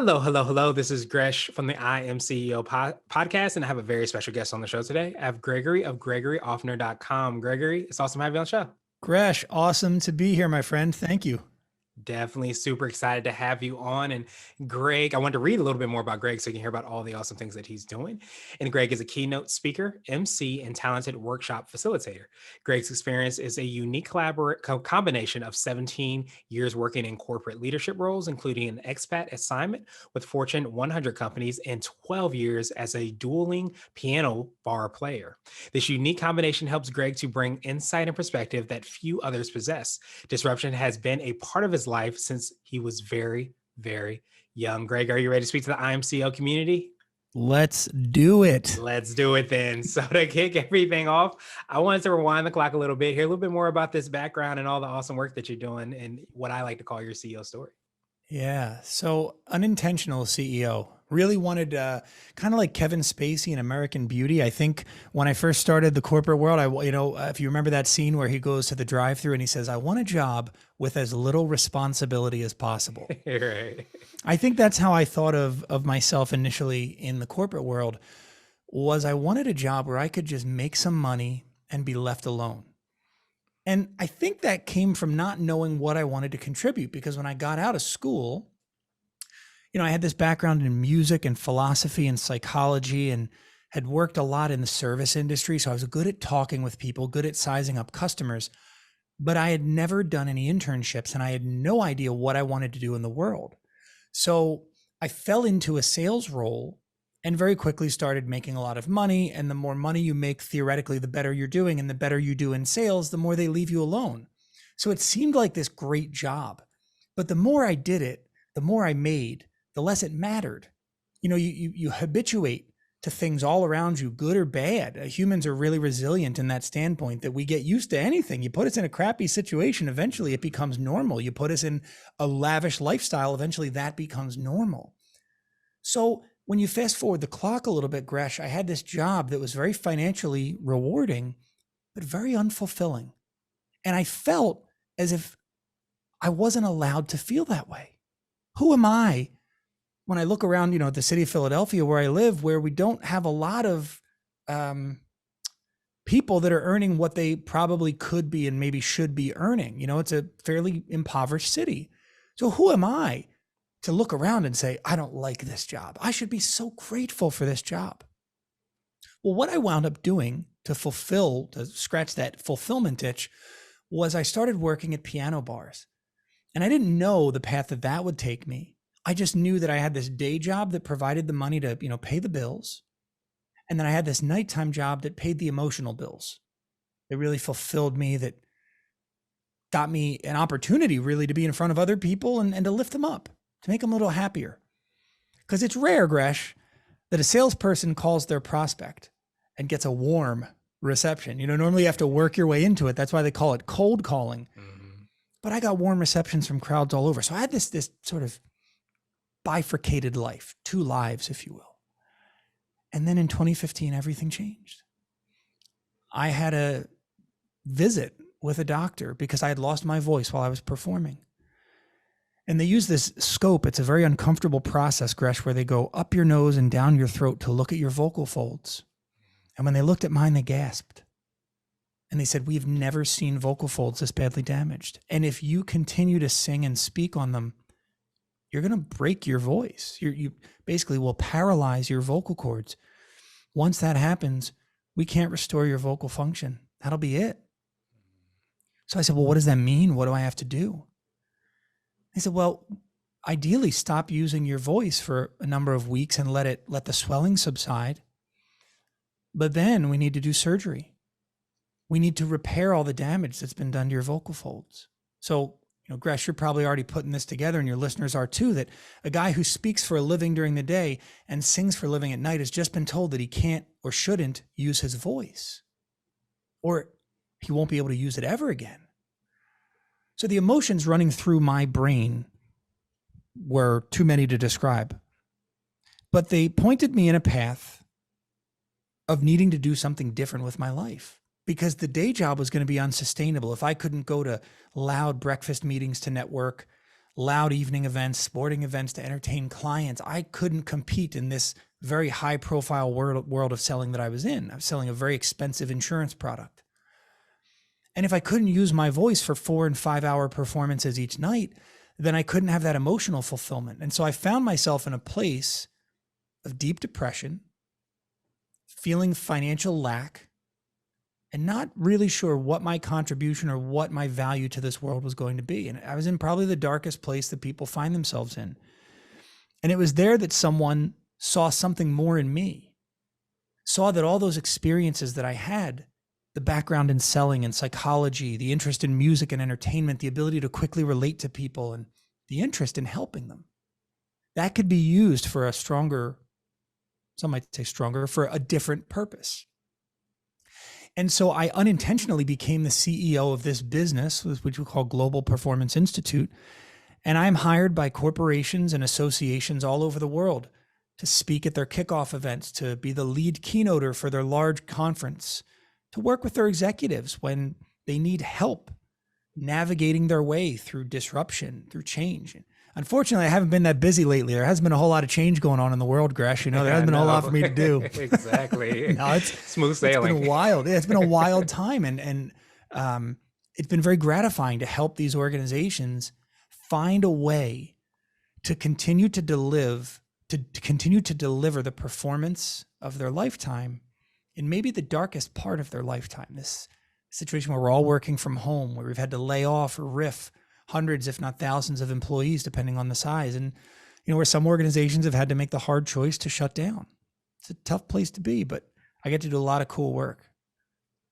Hello, hello, hello. This is Gresh from the IMCEO podcast, and I have a very special guest on the show today. I have Gregory of GregoryOffner.com. Gregory, it's awesome to have you on the show. Gresh, awesome to be here, my friend. Thank you. Definitely super excited to have you on. And Greg, I wanted to read a little bit more about Greg so you can hear about all the awesome things that he's doing. And Greg is a keynote speaker, MC, and talented workshop facilitator. Greg's experience is a unique combination of 17 years working in corporate leadership roles, including an expat assignment with Fortune 100 companies and 12 years as a dueling piano bar player. This unique combination helps Greg to bring insight and perspective that few others possess. Disruption has been a part of his life since he was very, very young. Greg, are you ready to speak to the IMCO community? Let's do it. Let's do it then. So to kick everything off, I wanted to rewind the clock a little bit, hear a little bit more about this background and all the awesome work that you're doing and what I like to call your CEO story. Yeah. So unintentional CEO. Really wanted kind of like Kevin Spacey in American Beauty. I think when I first started the corporate world, if you remember that scene where he goes to the drive-through and he says, "I want a job with as little responsibility as possible." Right. I think that's how I thought of myself initially in the corporate world. Was I wanted a job where I could just make some money and be left alone. And I think that came from not knowing what I wanted to contribute, because when I got out of school, I had this background in music and philosophy and psychology and had worked a lot in the service industry. So I was good at talking with people, good at sizing up customers, but I had never done any internships and I had no idea what I wanted to do in the world. So I fell into a sales role and very quickly started making a lot of money. And the more money you make, theoretically, the better you're doing. And the better you do in sales, the more they leave you alone. So it seemed like this great job. But the more I did it, the more I made, the less it mattered. You habituate to things all around you, good or bad. Humans are really resilient in that standpoint that we get used to anything. You put us in a crappy situation, eventually it becomes normal. You put us in a lavish lifestyle, eventually that becomes normal. So when you fast forward the clock a little bit, Gresh, I had this job that was very financially rewarding, but very unfulfilling. And I felt as if I wasn't allowed to feel that way. Who am I when I look around, the city of Philadelphia where I live, where we don't have a lot of people that are earning what they probably could be and maybe should be earning? It's a fairly impoverished city. So who am I to look around and say, I don't like this job? I should be so grateful for this job. Well, what I wound up doing to scratch that fulfillment itch, was I started working at piano bars. And I didn't know the path that would take me. I just knew that I had this day job that provided the money to, pay the bills. And then I had this nighttime job that paid the emotional bills. That really fulfilled me, that got me an opportunity really to be in front of other people and to lift them up, to make them a little happier. Because it's rare, Gresh, that a salesperson calls their prospect and gets a warm reception. Normally you have to work your way into it. That's why they call it cold calling. Mm-hmm. But I got warm receptions from crowds all over. So I had this sort of bifurcated life, two lives, if you will. And then in 2015, everything changed. I had a visit with a doctor because I had lost my voice while I was performing. And they use this scope. It's a very uncomfortable process, Gresh, where they go up your nose and down your throat to look at your vocal folds. And when they looked at mine, they gasped. And they said, "We've never seen vocal folds this badly damaged. And if you continue to sing and speak on them, you're going to break your voice. You basically will paralyze your vocal cords. Once that happens, we can't restore your vocal function. That'll be it." So I said, "Well, what does that mean? What do I have to do?" They said, "Well, ideally stop using your voice for a number of weeks and let the swelling subside. But then we need to do surgery. We need to repair all the damage that's been done to your vocal folds." So, Gresh, you're probably already putting this together, and your listeners are too, that a guy who speaks for a living during the day and sings for a living at night has just been told that he can't or shouldn't use his voice, or he won't be able to use it ever again. So the emotions running through my brain were too many to describe, but they pointed me in a path of needing to do something different with my life, because the day job was going to be unsustainable. If I couldn't go to loud breakfast meetings to network, loud evening events, sporting events to entertain clients. I couldn't compete in this very high profile world of selling that I was in. I was selling a very expensive insurance product. And if I couldn't use my voice for 4 and 5 hour performances each night, then I couldn't have that emotional fulfillment. And so I found myself in a place of deep depression, feeling financial lack, and not really sure what my contribution or what my value to this world was going to be. And I was in probably the darkest place that people find themselves in. And it was there that someone saw something more in me, saw that all those experiences that I had, the background in selling and psychology, the interest in music and entertainment, the ability to quickly relate to people, and the interest in helping them, that could be used for a stronger, some might say stronger, for a different purpose. And so I unintentionally became the CEO of this business, which we call Global Performance Institute. And I'm hired by corporations and associations all over the world to speak at their kickoff events, to be the lead keynoter for their large conference, to work with their executives when they need help navigating their way through disruption, through change. Unfortunately, I haven't been that busy lately. There hasn't been a whole lot of change going on in the world, Gresh. There hasn't been a whole lot for me to do. Exactly. No, it's smooth sailing. It's been wild. Yeah, it's been a wild time, and it's been very gratifying to help these organizations find a way to continue to continue to deliver the performance of their lifetime in maybe the darkest part of their lifetime. This situation where we're all working from home, where we've had to lay off or riff hundreds, if not thousands of employees, depending on the size. And, where some organizations have had to make the hard choice to shut down. It's a tough place to be, but I get to do a lot of cool work.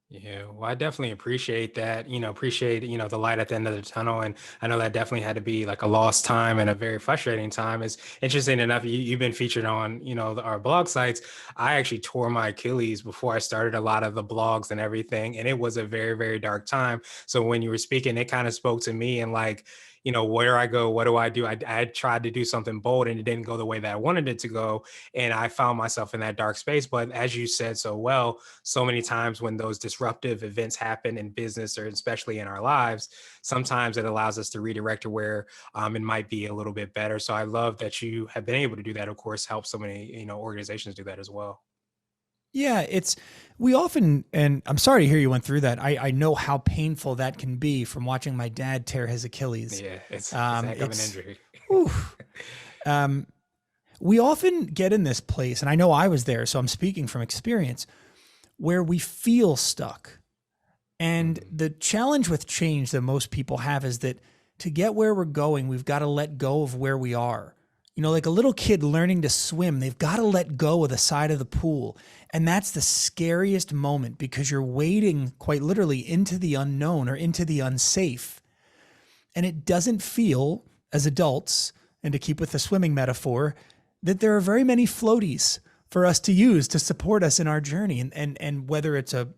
Yeah, well, I definitely appreciate that, the light at the end of the tunnel. And I know that definitely had to be like a lost time and a very frustrating time. It's interesting enough, you've been featured on, our blog sites. I actually tore my Achilles before I started a lot of the blogs and everything. And it was a very, very dark time. So when you were speaking, it kind of spoke to me and like, where I go, what do I do? I tried to do something bold and it didn't go the way that I wanted it to go. And I found myself in that dark space. But as you said so well, so many times when those disruptive events happen in business or especially in our lives, sometimes it allows us to redirect to where it might be a little bit better. So I love that you have been able to do that. Of course, help so many, organizations do that as well. Yeah, we often, and I'm sorry to hear you went through that. I know how painful that can be from watching my dad tear his Achilles. Yeah, it's a heck of an injury. We often get in this place, and I know I was there, so I'm speaking from experience, where we feel stuck. And the challenge with change that most people have is that to get where we're going, we've got to let go of where we are. Like a little kid learning to swim, they've got to let go of the side of the pool. And that's the scariest moment because you're wading quite literally into the unknown or into the unsafe. And it doesn't feel, as adults, and to keep with the swimming metaphor, that there are very many floaties for us to use to support us in our journey. And whether it's a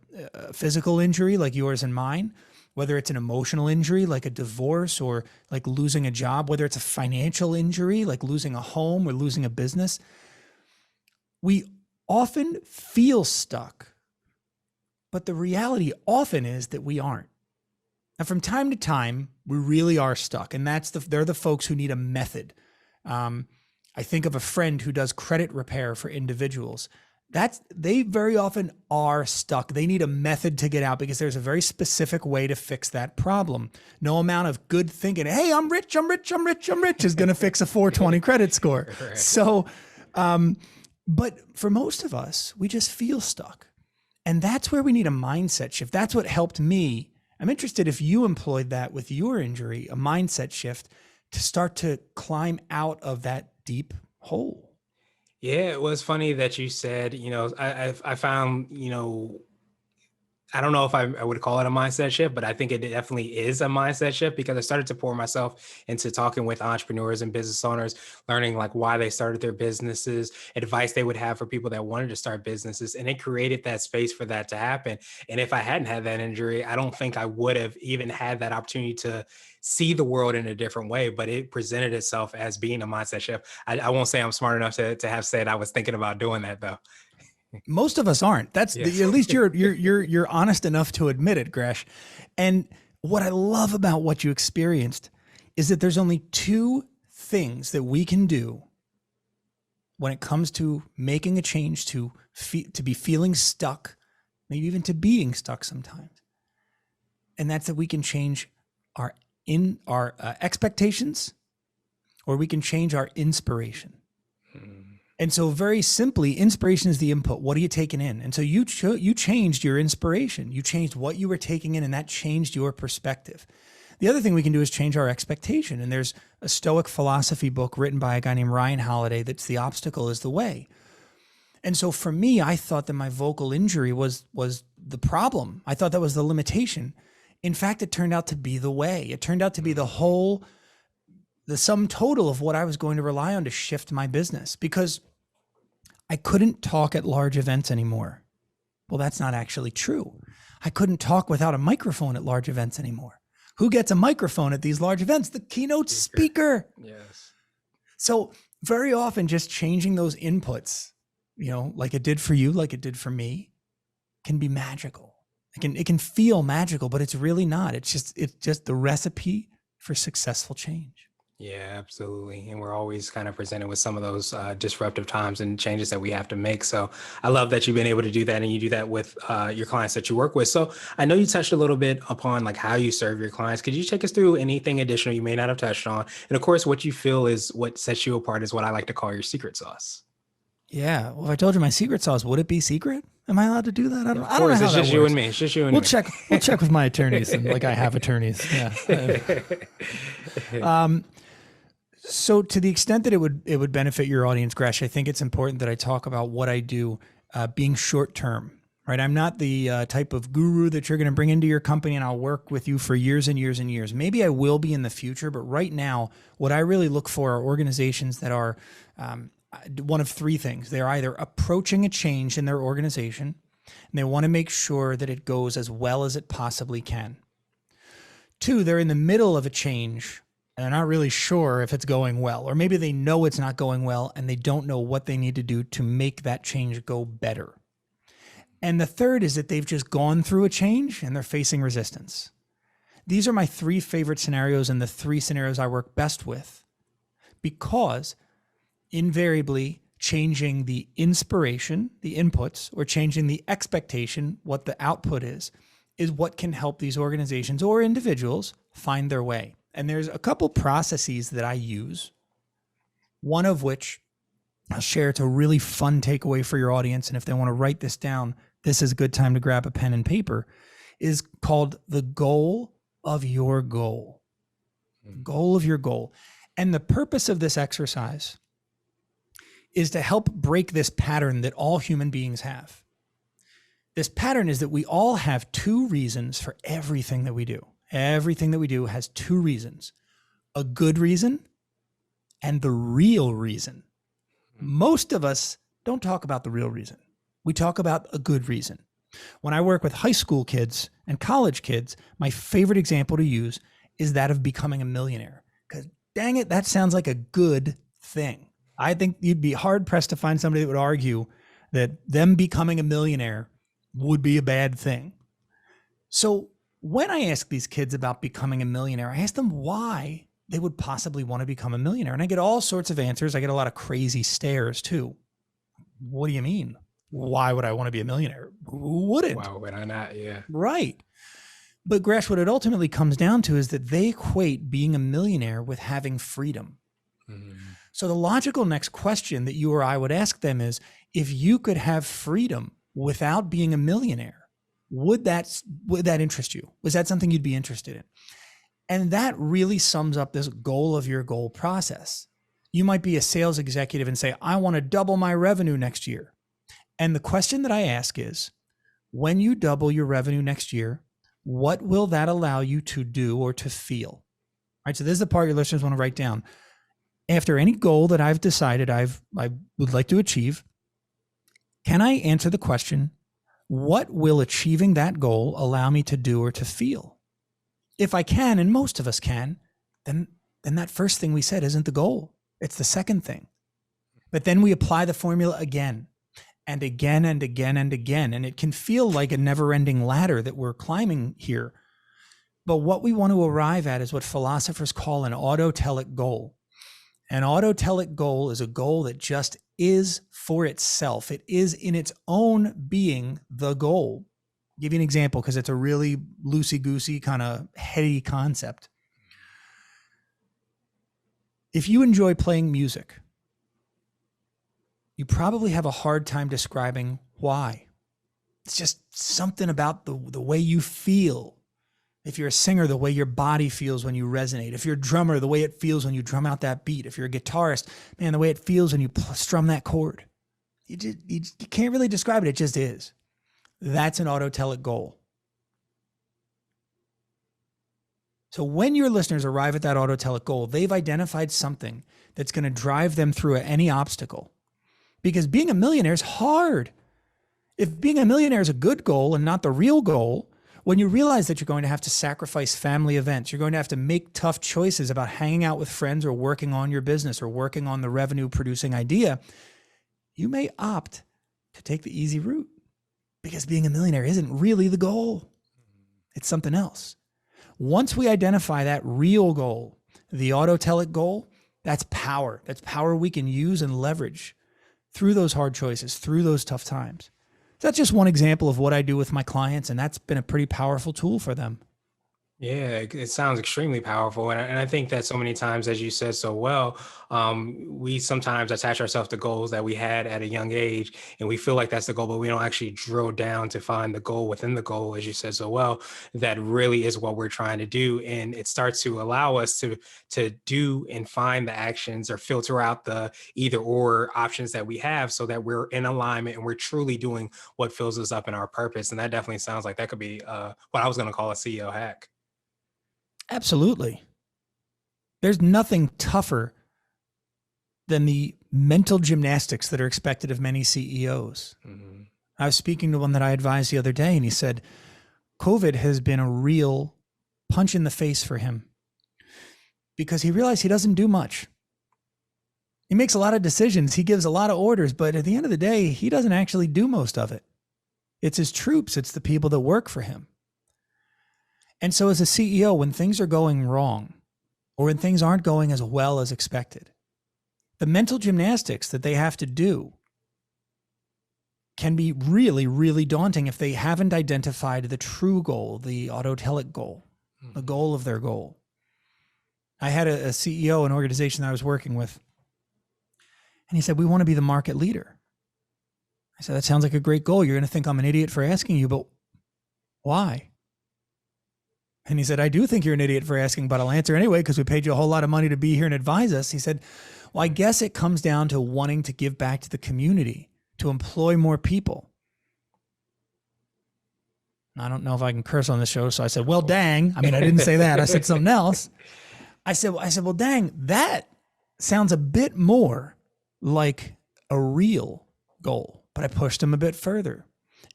physical injury like yours and mine, whether it's an emotional injury like a divorce or like losing a job, whether it's a financial injury like losing a home or losing a business, we often feel stuck. But the reality often is that we aren't. And from time to time, we really are stuck. And they're the folks who need a method. I think of a friend who does credit repair for individuals. They very often are stuck. They need a method to get out because there's a very specific way to fix that problem. No amount of good thinking, hey, I'm rich is going to fix a 420 credit score. Right. So, but for most of us, we just feel stuck. And that's where we need a mindset shift. That's what helped me. I'm interested if you employed that with your injury, a mindset shift to start to climb out of that deep hole. Yeah, it was funny that you said, I found, I don't know if I would call it a mindset shift, but I think it definitely is a mindset shift because I started to pour myself into talking with entrepreneurs and business owners, learning like why they started their businesses, advice they would have for people that wanted to start businesses. And it created that space for that to happen. And if I hadn't had that injury, I don't think I would have even had that opportunity to see the world in a different way, but it presented itself as being a mindset shift. I won't say I'm smart enough to have said I was thinking about doing that though. Most of us aren't. That's at least you're honest enough to admit it, Gresh. And what I love about what you experienced is that there's only two things that we can do when it comes to making a change, to be feeling stuck, maybe even to being stuck sometimes. And that's that we can change our expectations, or we can change our inspiration. And so very simply, inspiration is the input. What are you taking in? And so you changed your inspiration. You changed what you were taking in, and that changed your perspective. The other thing we can do is change our expectation. And there's a Stoic philosophy book written by a guy named Ryan Holiday that's The Obstacle is the Way. And so for me, I thought that my vocal injury was the problem. I thought that was the limitation. In fact, it turned out to be the way. It turned out to be the sum total of what I was going to rely on to shift my business, because I couldn't talk at large events anymore. Well, that's not actually true. I couldn't talk without a microphone at large events anymore. Who gets a microphone at these large events? The keynote speaker. Yes. So very often just changing those inputs, like it did for you, like it did for me, can be magical. It can feel magical, but it's really not. It's just the recipe for successful change. Yeah, absolutely. And we're always kind of presented with some of those disruptive times and changes that we have to make. So I love that you've been able to do that, and you do that with your clients that you work with. So I know you touched a little bit upon like how you serve your clients. Could you take us through anything additional you may not have touched on? And of course, what you feel is what sets you apart is what I like to call your secret sauce. Yeah. Well, if I told you my secret sauce, would it be secret? Am I allowed to do that? I don't know. How It's just that you works. and me. It's just you and We'll me. check with my attorneys, and like I have attorneys. Yeah. So to the extent that it would benefit your audience, Gresh, I think it's important that I talk about what I do being short term, right? I'm not the type of guru that you're going to bring into your company and I'll work with you for years and years and years. Maybe I will be in the future, but right now, what I really look for are organizations that are one of three things. They're either approaching a change in their organization, and they want to make sure that it goes as well as it possibly can. Two, they're in the middle of a change and they're not really sure if it's going well, or maybe they know it's not going well and they don't know what they need to do to make that change go better. And the third is that they've just gone through a change and they're facing resistance. These are my three favorite scenarios and the three scenarios I work best with, because invariably changing the inspiration, the inputs, or changing the expectation, what the output is what can help these organizations or individuals find their way. And there's a couple processes that I use, one of which I'll share. It's a really fun takeaway for your audience. And if they want to write this down, this is a good time to grab a pen and paper, is called the goal of your goal. Goal of your goal. And the purpose of this exercise is to help break this pattern that all human beings have. This pattern is that we all have two reasons for everything that we do. Everything that we do has two reasons: a good reason and the real reason. Most of us don't talk about the real reason. We talk about a good reason. When I work with high school kids and college kids, my favorite example to use is that of becoming a millionaire. Because dang it, that sounds like a good thing. I think you'd be hard pressed to find somebody that would argue that them becoming a millionaire would be a bad thing. So when I ask these kids about becoming a millionaire, I ask them why they would possibly want to become a millionaire. And I get all sorts of answers. I get a lot of crazy stares too. What do you mean? Why would I want to be a millionaire? Who wouldn't? Why would I not? Yeah. Right. But Gresh, what it ultimately comes down to is that they equate being a millionaire with having freedom. Mm-hmm. So the logical next question that you or I would ask them is, if you could have freedom without being a millionaire, would that interest you? Was that something you'd be interested in? And that really sums up this goal of your goal process. You might be a sales executive and say, I want to double my revenue next year. And the question that I ask is, when you double your revenue next year, what will that allow you to do or to feel? All right. So this is the part your listeners want to write down. After any goal that I've decided I would like to achieve, can I answer the question, what will achieving that goal allow me to do or to feel? If I can, and most of us can, then that first thing we said isn't the goal. It's the second thing. But then we apply the formula again and again and again and again. And it can feel like a never-ending ladder that we're climbing here. But what we want to arrive at is what philosophers call an autotelic goal. An autotelic goal is a goal that just is for itself. It is in its own being the goal. I'll give you an example because it's a really loosey-goosey kind of heady concept. If you enjoy playing music, you probably have a hard time describing why. It's just something about the way you feel. If you're a singer, the way your body feels when you resonate. If you're a drummer, the way it feels when you drum out that beat. If you're a guitarist, man, the way it feels when you strum that chord. You can't really describe it. It just is. That's an autotelic goal. So when your listeners arrive at that autotelic goal, they've identified something that's going to drive them through any obstacle. Because being a millionaire is hard. If being a millionaire is a good goal and not the real goal, when you realize that you're going to have to sacrifice family events, you're going to have to make tough choices about hanging out with friends or working on your business or working on the revenue producing idea, you may opt to take the easy route because being a millionaire isn't really the goal. It's something else. Once we identify that real goal, the autotelic goal, that's power. That's power we can use and leverage through those hard choices, through those tough times. That's just one example of what I do with my clients, and that's been a pretty powerful tool for them. Yeah, it sounds extremely powerful. And I think that so many times, as you said so well, we sometimes attach ourselves to goals that we had at a young age, and we feel like that's the goal, but we don't actually drill down to find the goal within the goal, as you said so well, that really is what we're trying to do. And it starts to allow us to do and find the actions or filter out the either or options that we have so that we're in alignment and we're truly doing what fills us up in our purpose. And that definitely sounds like that could be what I was going to call a CEO hack. Absolutely. There's nothing tougher than the mental gymnastics that are expected of many CEOs. Mm-hmm. I was speaking to one that I advised the other day, and he said, COVID has been a real punch in the face for him because he realized he doesn't do much. He makes a lot of decisions. He gives a lot of orders, but at the end of the day, he doesn't actually do most of it. It's his troops. It's the people that work for him. And so as a CEO, when things are going wrong or when things aren't going as well as expected, the mental gymnastics that they have to do can be really, really daunting if they haven't identified the true goal, the autotelic goal, the goal of their goal. I had a CEO, an organization that I was working with, and he said, we want to be the market leader. I said, that sounds like a great goal. You're going to think I'm an idiot for asking you, but why? And he said, I do think you're an idiot for asking, but I'll answer anyway because we paid you a whole lot of money to be here and advise us. He said, well, I guess it comes down to wanting to give back to the community, to employ more people. I don't know if I can curse on this show. So I said, well, dang. I mean, I didn't say that. I said something else. I said, well, dang, that sounds a bit more like a real goal, but I pushed him a bit further.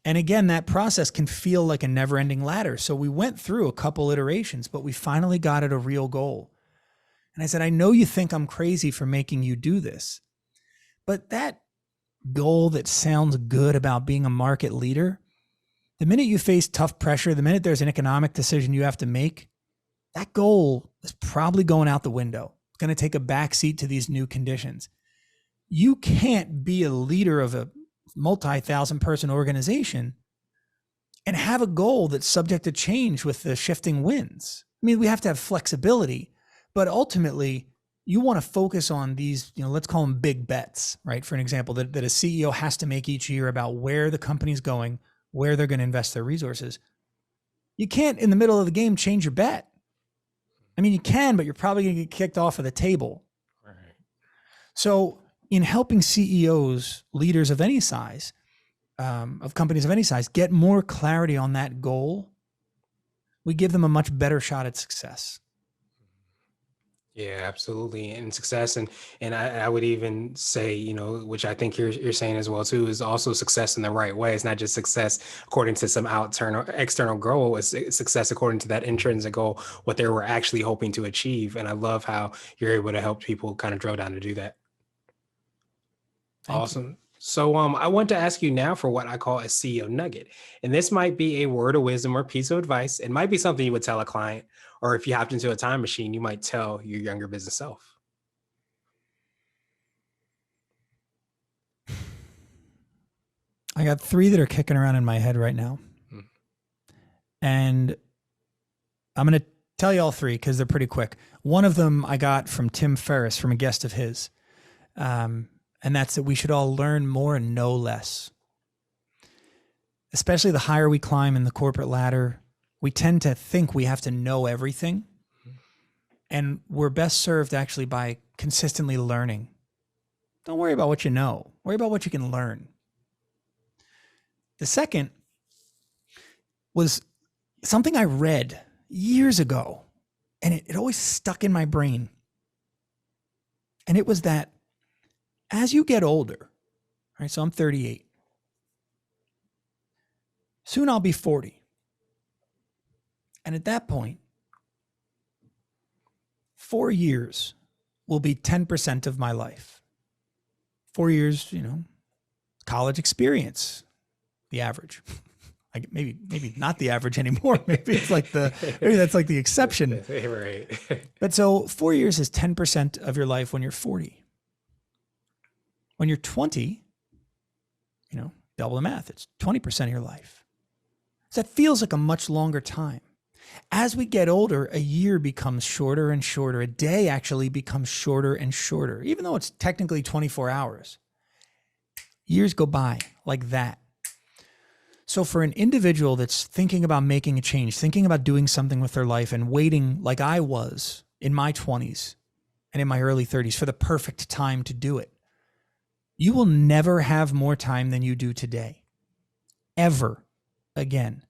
And again, that process can feel like a never-ending ladder. So we went through a couple iterations, but we finally got at a real goal. And I said, I know you think I'm crazy for making you do this, but that goal that sounds good about being a market leader, the minute you face tough pressure, the minute there's an economic decision you have to make, that goal is probably going out the window. It's going to take a backseat to these new conditions. You can't be a leader of a multi-thousand person organization and have a goal that's subject to change with the shifting winds. I mean, we have to have flexibility, but ultimately you want to focus on these, let's call them big bets, right? For an example, that a CEO has to make each year about where the company's going, where they're going to invest their resources. You can't in the middle of the game change your bet. I mean, you can, but you're probably going to get kicked off of the table. Right. So in helping CEOs, leaders of any size, of companies of any size, get more clarity on that goal, we give them a much better shot at success. Yeah, absolutely. And success. And I would even say, which I think you're saying as well, too, is also success in the right way. It's not just success according to some external goal. It's success according to that intrinsic goal, what they were actually hoping to achieve. And I love how you're able to help people kind of drill down to do that. Awesome. So I want to ask you now for what I call a CEO nugget. And this might be a word of wisdom or piece of advice. It might be something you would tell a client, or if you hopped into a time machine, you might tell your younger business self. I got three that are kicking around in my head right now. Mm. And I'm going to tell you all three because they're pretty quick. One of them I got from Tim Ferriss, from a guest of his. And that's that we should all learn more and know less. Especially the higher we climb in the corporate ladder, we tend to think we have to know everything. And we're best served actually by consistently learning. Don't worry about what you know. Worry about what you can learn. The second was something I read years ago, and it always stuck in my brain. And it was that as you get older, right? So I'm 38. Soon I'll be 40. And at that point, 4 years will be 10% of my life. 4 years, college experience, the average. Like maybe not the average anymore. Maybe that's like the exception. Right. But so 4 years is 10% of your life when you're 40. When you're 20, double the math. It's 20% of your life. So that feels like a much longer time. As we get older, a year becomes shorter and shorter. A day actually becomes shorter and shorter, even though it's technically 24 hours. Years go by like that. So for an individual that's thinking about making a change, thinking about doing something with their life and waiting like I was in my 20s and in my early 30s for the perfect time to do it, you will never have more time than you do today. Ever again.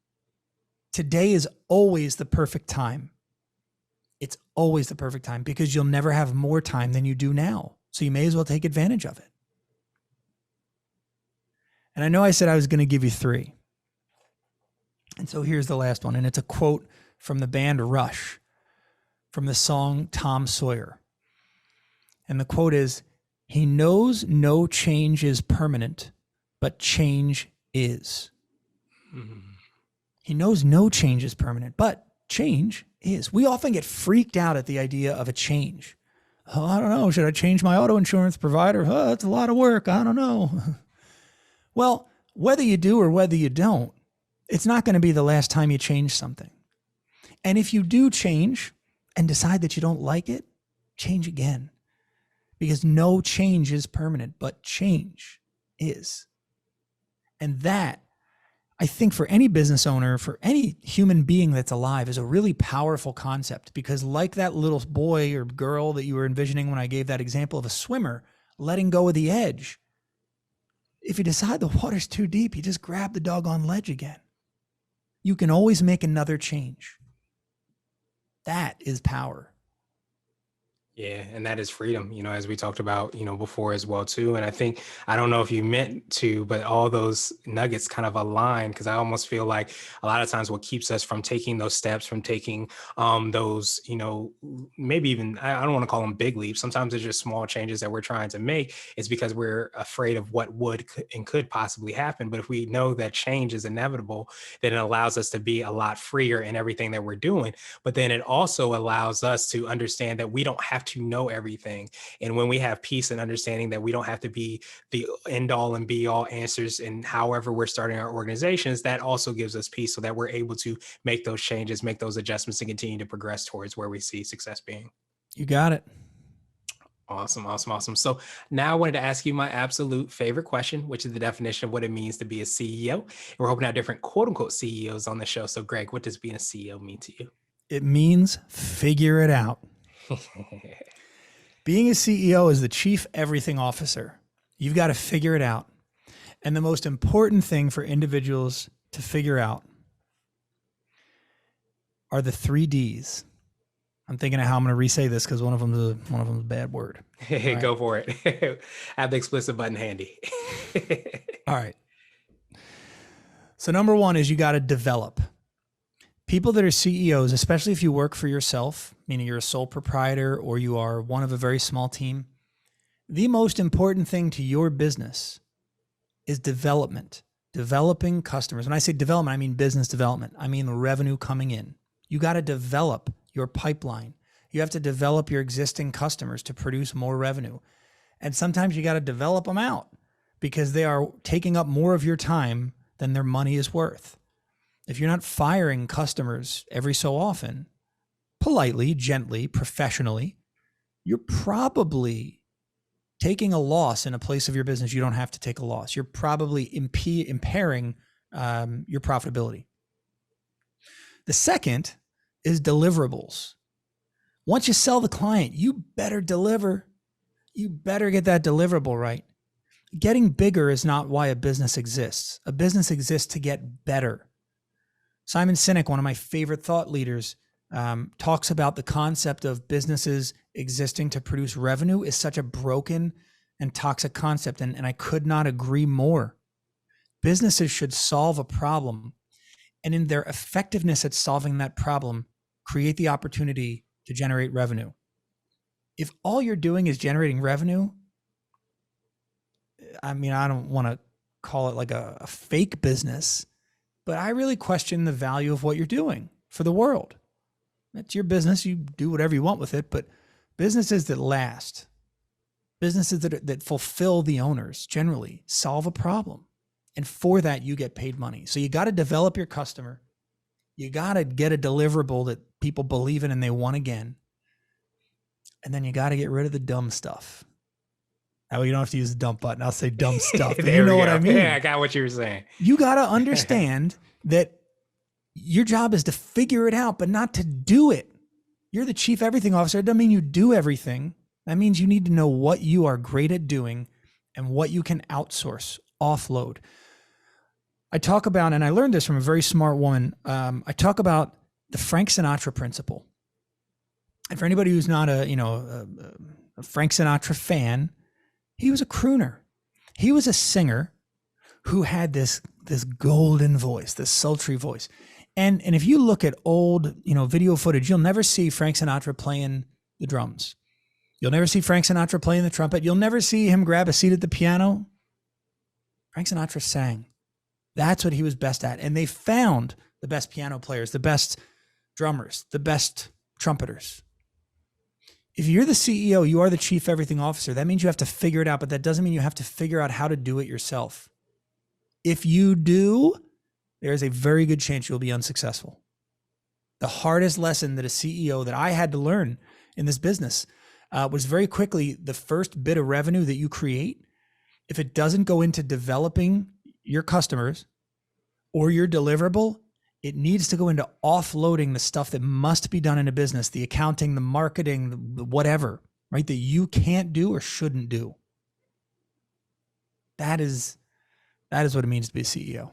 Today is always the perfect time. It's always the perfect time because you'll never have more time than you do now. So you may as well take advantage of it. And I know I said I was going to give you three. And so here's the last one. And it's a quote from the band Rush, from the song Tom Sawyer. And the quote is, "He knows no change is permanent, but change is." Mm-hmm. He knows no change is permanent, but change is. We often get freaked out at the idea of a change. Oh, I don't know. Should I change my auto insurance provider? Oh, that's a lot of work. I don't know. Well, whether you do or whether you don't, it's not going to be the last time you change something. And if you do change and decide that you don't like it, change again. Because no change is permanent, but change is. And that, I think, for any business owner, for any human being that's alive, is a really powerful concept. Because like that little boy or girl that you were envisioning when I gave that example of a swimmer letting go of the edge, if you decide the water's too deep, you just grab the doggone ledge again. You can always make another change. That is power. Yeah, and that is freedom, as we talked about, before as well too. And I think, I don't know if you meant to, but all those nuggets kind of align, because I almost feel like a lot of times what keeps us from taking those steps, from taking those, maybe even, I don't want to call them big leaps. Sometimes it's just small changes that we're trying to make. It's because we're afraid of what would and could possibly happen. But if we know that change is inevitable, then it allows us to be a lot freer in everything that we're doing. But then it also allows us to understand that we don't have to know everything. And when we have peace and understanding that we don't have to be the end all and be all answers, and however we're starting our organizations, that also gives us peace so that we're able to make those changes, make those adjustments, and continue to progress towards where we see success being. You got it. Awesome, awesome, awesome. So now I wanted to ask you my absolute favorite question, which is the definition of what it means to be a CEO. And we're hoping to have different quote unquote CEOs on the show. So Greg, what does being a CEO mean to you? It means figure it out. Being a CEO is the chief everything officer. You've got to figure it out. And the most important thing for individuals to figure out are the 3 Ds. I'm thinking of how I'm going to re-say this because one of them is a bad word. Right. Go for it. Have the explicit button handy. All right. So number 1 is you got to develop. People that are CEOs, especially if you work for yourself, meaning you're a sole proprietor or you are one of a very small team, the most important thing to your business is development, developing customers. When I say development, I mean business development. I mean the revenue coming in. You got to develop your pipeline. You have to develop your existing customers to produce more revenue. And sometimes you got to develop them out because they are taking up more of your time than their money is worth. If you're not firing customers every so often, politely, gently, professionally, you're probably taking a loss in a place of your business you don't have to take a loss. You're probably impairing your profitability. The second is deliverables. Once you sell the client, you better deliver. You better get that deliverable right. Getting bigger is not why a business exists. A business exists to get better. Simon Sinek, one of my favorite thought leaders, talks about the concept of businesses existing to produce revenue is such a broken and toxic concept. And I could not agree more. Businesses should solve a problem, and in their effectiveness at solving that problem, create the opportunity to generate revenue. If all you're doing is generating revenue, I mean, I don't want to call it like a fake business, but I really question the value of what you're doing for the world. It's your business. You do whatever you want with it, but businesses that last, businesses that fulfill the owners generally solve a problem. And for that, you get paid money. So you got to develop your customer. You got to get a deliverable that people believe in and they want again. And then you got to get rid of the dumb stuff. Oh, you don't have to use the dump button. I'll say dumb stuff. But you know what I mean. Yeah, I got what you were saying. You got to understand that your job is to figure it out, but not to do it. You're the chief everything officer. It doesn't mean you do everything. That means you need to know what you are great at doing and what you can outsource, offload. I talk about, and I learned this from a very smart woman. I talk about the Frank Sinatra principle. And for anybody who's not a Frank Sinatra fan, he was a crooner. He was a singer who had this golden voice, this sultry voice. And if you look at old, video footage, you'll never see Frank Sinatra playing the drums. You'll never see Frank Sinatra playing the trumpet. You'll never see him grab a seat at the piano. Frank Sinatra sang. That's what he was best at. And they found the best piano players, the best drummers, the best trumpeters. If you're the CEO, you are the chief everything officer. That means you have to figure it out, but that doesn't mean you have to figure out how to do it yourself. If you do, there's a very good chance you'll be unsuccessful. The hardest lesson that a CEO that I had to learn in this business was very quickly the first bit of revenue that you create. If it doesn't go into developing your customers or your deliverable, it needs to go into offloading the stuff that must be done in a business, the accounting, the marketing, the whatever, right? That you can't do or shouldn't do. That is what it means to be a CEO.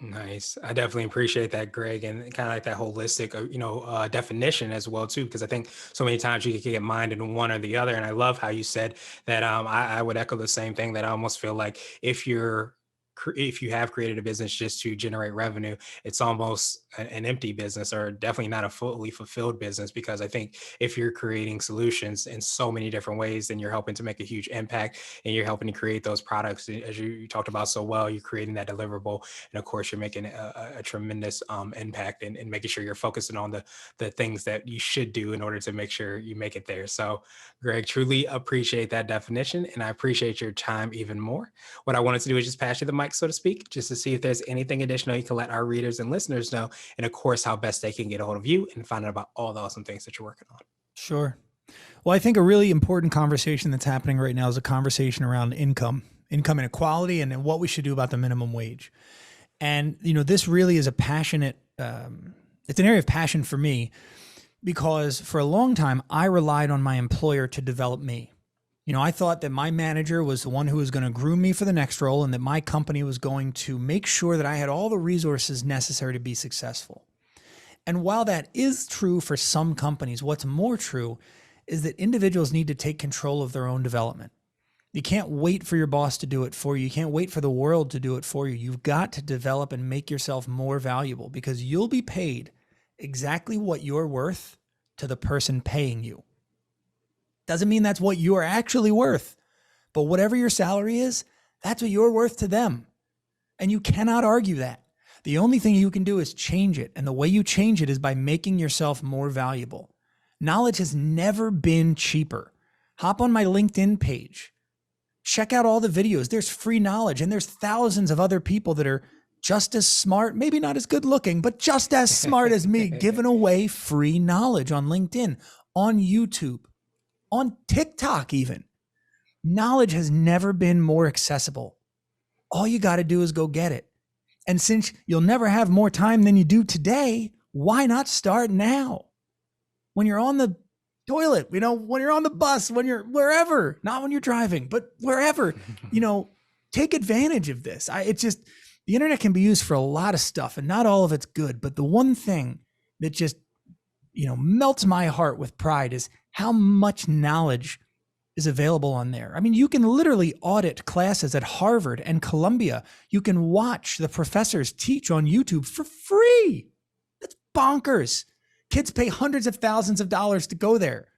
Nice. I definitely appreciate that, Greg, and kind of like that holistic, definition as well too, because I think so many times you can get mind in one or the other. And I love how you said that. I would echo the same thing, that I almost feel like if you have created a business just to generate revenue, it's almost an empty business, or definitely not a fully fulfilled business. Because I think if you're creating solutions in so many different ways, then you're helping to make a huge impact, and you're helping to create those products. As you talked about so well, you're creating that deliverable. And of course, you're making a tremendous impact, and making sure you're focusing on the things that you should do in order to make sure you make it there. So Greg, truly appreciate that definition, and I appreciate your time even more. What I wanted to do is just pass you the mic, so to speak, just to see if there's anything additional you can let our readers and listeners know, and of course, how best they can get a hold of you and find out about all the awesome things that you're working on. Sure. Well, I think a really important conversation that's happening right now is a conversation around income inequality, and what we should do about the minimum wage. And, this really is a passionate, it's an area of passion for me, because for a long time, I relied on my employer to develop me. I thought that my manager was the one who was going to groom me for the next role, and that my company was going to make sure that I had all the resources necessary to be successful. And while that is true for some companies, what's more true is that individuals need to take control of their own development. You can't wait for your boss to do it for you. You can't wait for the world to do it for you. You've got to develop and make yourself more valuable, because you'll be paid exactly what you're worth to the person paying you. Doesn't mean that's what you are actually worth, but whatever your salary is, That's what you're worth to them. And you cannot argue that. The only thing you can do is change it. And the way you change it is by making yourself more valuable. Knowledge has never been cheaper. Hop on my LinkedIn page. Check out all the videos. There's free knowledge, and there's thousands of other people that are just as smart, maybe not as good looking, but just as smart as me, giving away free knowledge on LinkedIn, on YouTube, on TikTok even. Knowledge has never been more accessible. All you got to do is go get it. And since you'll never have more time than you do today, why not start now? When you're on the toilet, when you're on the bus, when you're wherever, not when you're driving, but wherever, take advantage of this. It's just, the internet can be used for a lot of stuff, and not all of it's good. But the one thing that just, melts my heart with pride is how much knowledge is available on there. I mean, you can literally audit classes at Harvard and Columbia. You can watch the professors teach on YouTube for free. That's bonkers. Kids pay hundreds of thousands of dollars to go there.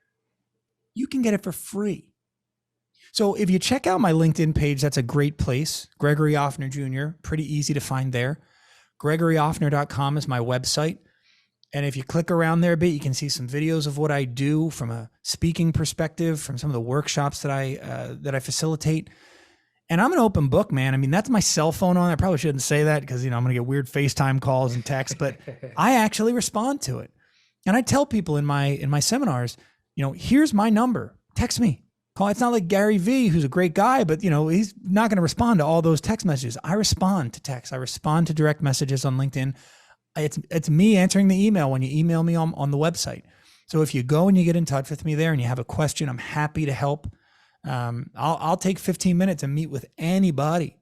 You can get it for free. So if you check out my LinkedIn page, that's a great place. Gregory Offner Jr., pretty easy to find there. GregoryOffner.com is my website. And if you click around there a bit, you can see some videos of what I do from a speaking perspective, from some of the workshops that I facilitate. And I'm an open book, man. I mean, that's my cell phone on. I probably shouldn't say that because, I'm going to get weird FaceTime calls and texts, but I actually respond to it. And I tell people in my seminars, here's my number. Text me. Call. It's not like Gary Vee, who's a great guy, but he's not going to respond to all those text messages. I respond to text. I respond to direct messages on LinkedIn. It's me answering the email when you email me on the website. So if you go and you get in touch with me there and you have a question, I'm happy to help. I'll take 15 minutes and meet with anybody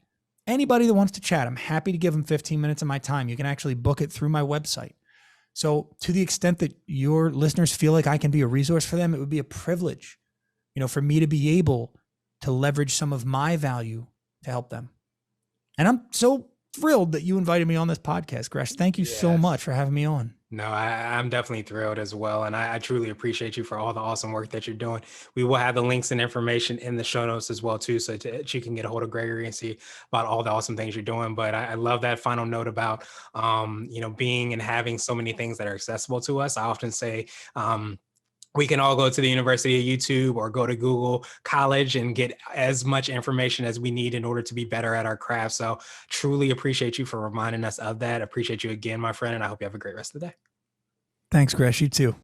that wants to chat. I'm happy to give them 15 minutes of my time. You can actually book it through my website. So to the extent that your listeners feel like I can be a resource for them, it would be a privilege, for me to be able to leverage some of my value to help them. And I'm so thrilled that you invited me on this podcast, Gresh. Thank you so much for having me on. No, I'm definitely thrilled as well. And I truly appreciate you for all the awesome work that you're doing. We will have the links and information in the show notes as well, too, so that you can get a hold of Gregory and see about all the awesome things you're doing. But I love that final note about, being and having so many things that are accessible to us. I often say, we can all go to the University of YouTube or go to Google College and get as much information as we need in order to be better at our craft. So truly appreciate you for reminding us of that. Appreciate you again, my friend. And I hope you have a great rest of the day. Thanks, Gresh. You too.